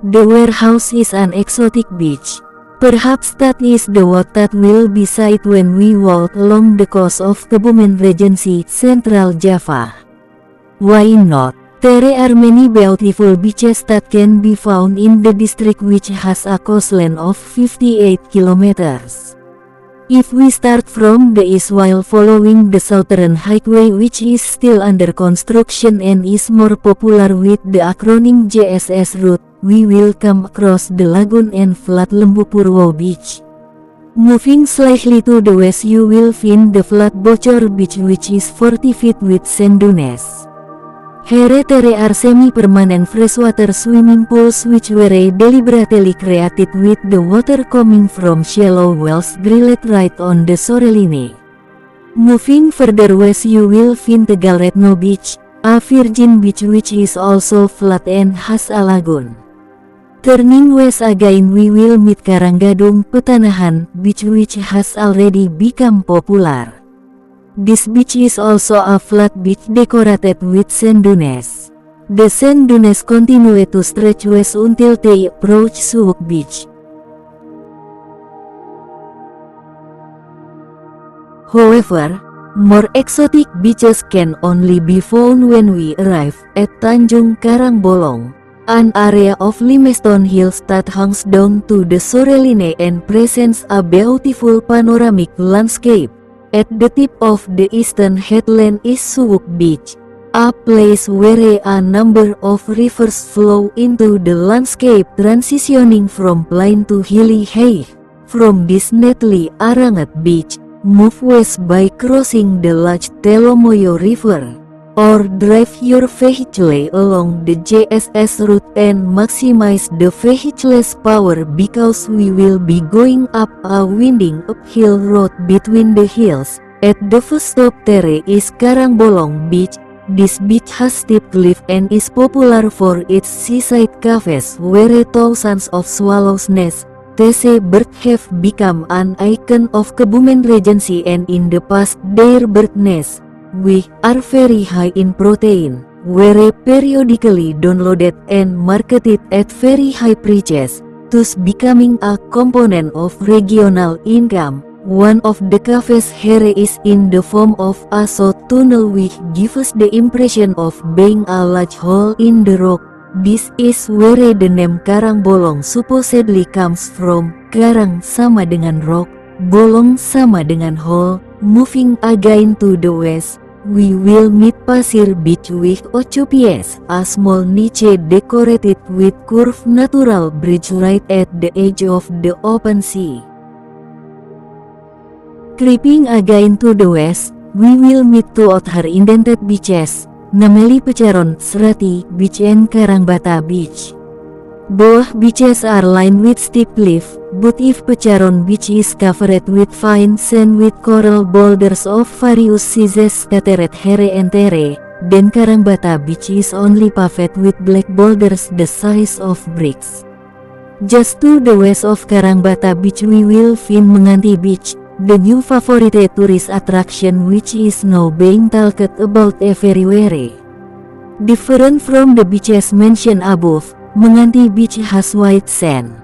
The warehouse is an exotic beach. Perhaps that is the what that will be sight when we walk along the coast of Kebumen Regency, Central Java. Why not? There are many beautiful beaches that can be found in the district, which has a coastline of 58 kilometers. If we start from the east while following the southern highway, which is still under construction and is more popular with the acronym JSS route, we will come across the lagoon and flat Lembu Purwo Beach. Moving slightly to the west, you will find the flat Bocor Beach, which is 40 feet with sand dunes. Here there are semi-permanent freshwater swimming pools which were deliberately created with the water coming from shallow wells drilled right on the shoreline. Moving further west, you will find Tegalretno Beach, a virgin beach which is also flat and has a lagoon. Turning west again, we will meet Karanggadung Petanahan Beach, which has already become popular. This beach is also a flat beach decorated with sand dunes. The sand dunes continue to stretch west until they approach Suwuk Beach. However, more exotic beaches can only be found when we arrive at Tanjung Karangbolong, an area of limestone hills that hangs down to the shoreline and presents a beautiful panoramic landscape. At the tip of the eastern headland is Suwuk Beach, a place where a number of rivers flow into the landscape, transitioning from plain to hilly height. From this neatly arranged beach, move west by crossing the large Telomoyo River, or drive your vehicle along the JSS route and maximize the vehicle's power, because we will be going up a winding uphill road between the hills. At the first stop there is Karangbolong Beach. This beach has steep cliff and is popular for its seaside cafes where thousands of swallows nest. These birds have become an icon of Kebumen Regency, and in the past their bird nests, which are very high in protein, were periodically downloaded and marketed at very high prices, thus becoming a component of regional income. One of the cafes here is in the form of a short tunnel which gives the impression of being a large hole in the rock. This is where the name Karangbolong supposedly comes from. Karang sama dengan rock, bolong sama dengan hole. Moving again to the west, we will meet Pasir Beach with Ochopies, a small niche decorated with curved natural bridge right at the edge of the open sea. Creeping again to the west, we will meet two other indented beaches, namely Pecaron Serati Beach and Karangbata Beach. Both beaches are lined with steep cliff, but if Pecaron Beach is covered with fine sand with coral boulders of various sizes scattered here and there, then Karangbata Beach is only paved with black boulders the size of bricks. Just to the west of Karangbata Beach we will find Menganti Beach, the new favorite tourist attraction which is now being talked about everywhere. Different from the beaches mentioned above, Menganti Beach has white sand.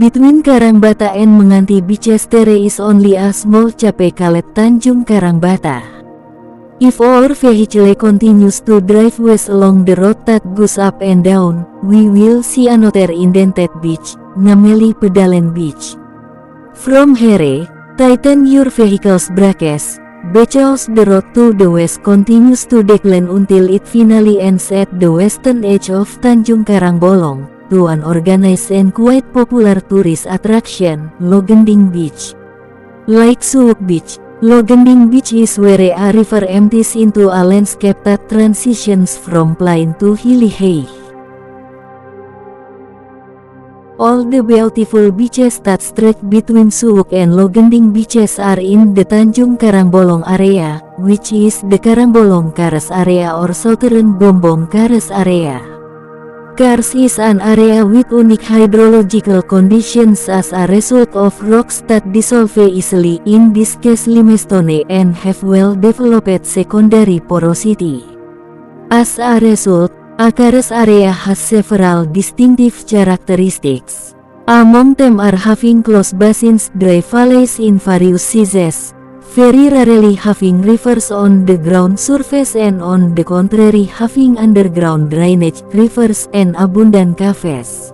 Between Karangbata and Menganti beaches there is only a small cape called Tanjung Karangbata. If our vehicle continues to drive west along the road that goes up and down, we will see another indented beach, namely Pedalen Beach. From here, tighten your vehicle's brakes, because the road to the west continues to decline until it finally ends at the western edge of Tanjung Karangbolong, to an organized and quite popular tourist attraction, Logending Beach. Like Suwuk Beach, Logending Beach is where a river empties into a landscape that transitions from plain to hilly height. All the beautiful beaches that stretch between Suwuk and Logending beaches are in the Tanjung Karangbolong area, which is the Karangbolong Karst area or Southern Bombong Karst area. Karst is an area with unique hydrological conditions as a result of rocks that dissolve easily, in this case limestone, and have well-developed secondary porosity. As a result, Akar's area has several distinctive characteristics. Among them are having close basins, dry valleys in various sizes, very rarely having rivers on the ground surface, and on the contrary having underground drainage, rivers, and abundant caves.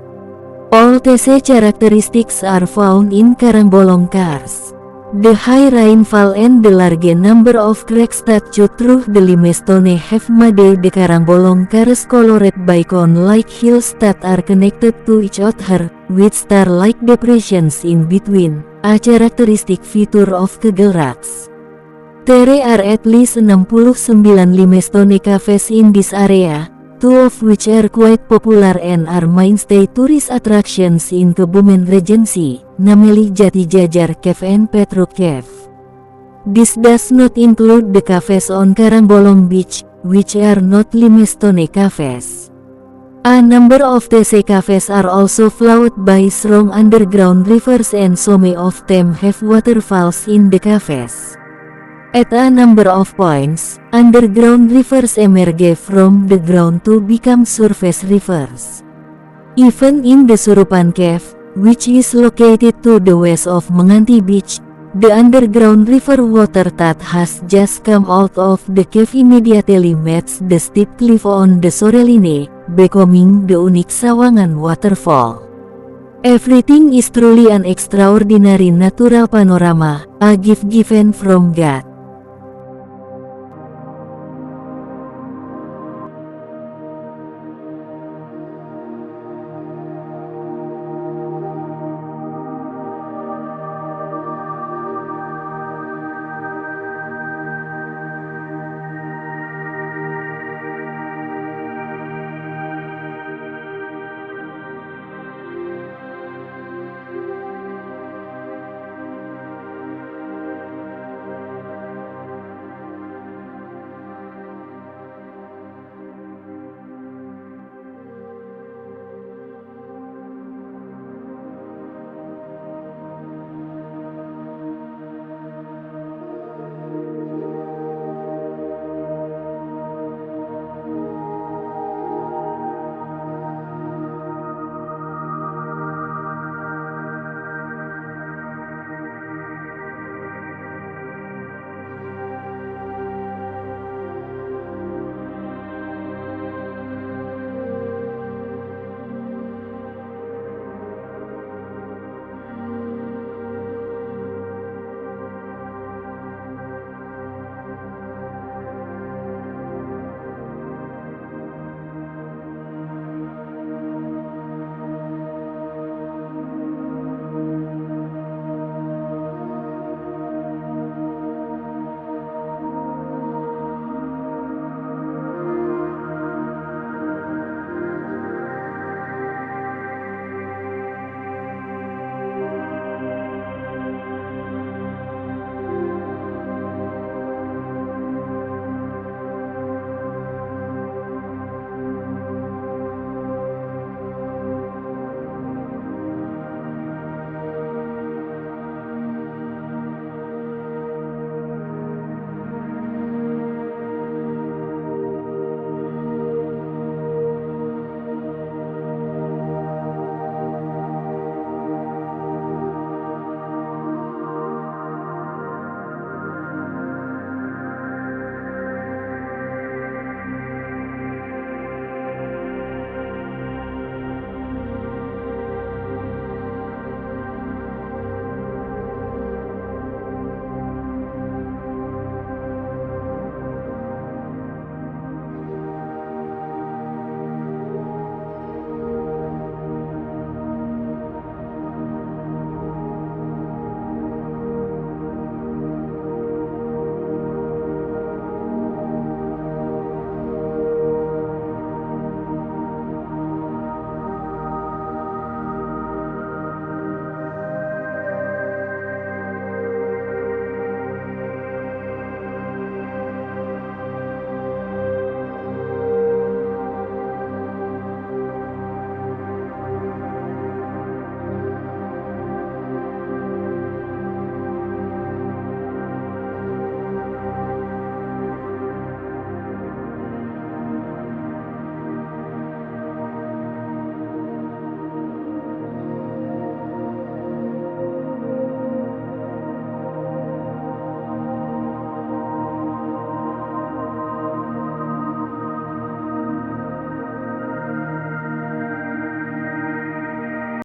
All these characteristics are found in Karangbolong karst. The high rainfall and the large number of cracks that cut through the limestone have made the Karangbolong karst colored by cone-like hills that are connected to each other, with star-like depressions in between, a characteristic feature of Kegel rocks. There are at least 69 limestone caves in this area, 2 of which are quite popular and are mainstay tourist attractions in Kebumen Regency, namely Jati Jajar Cave and Petruk Cave. This does not include the caves on Karangbolong Beach, which are not limestone caves. A number of these caves are also flowed by strong underground rivers, and some of them have waterfalls in the caves. At a number of points, underground rivers emerge from the ground to become surface rivers. Even in the Surupan Cave, which is located to the west of Menganti Beach, the underground river water that has just come out of the cave immediately meets the steep cliff on the shoreline, becoming the unique Sawangan waterfall. Everything is truly an extraordinary natural panorama, a gift given from God.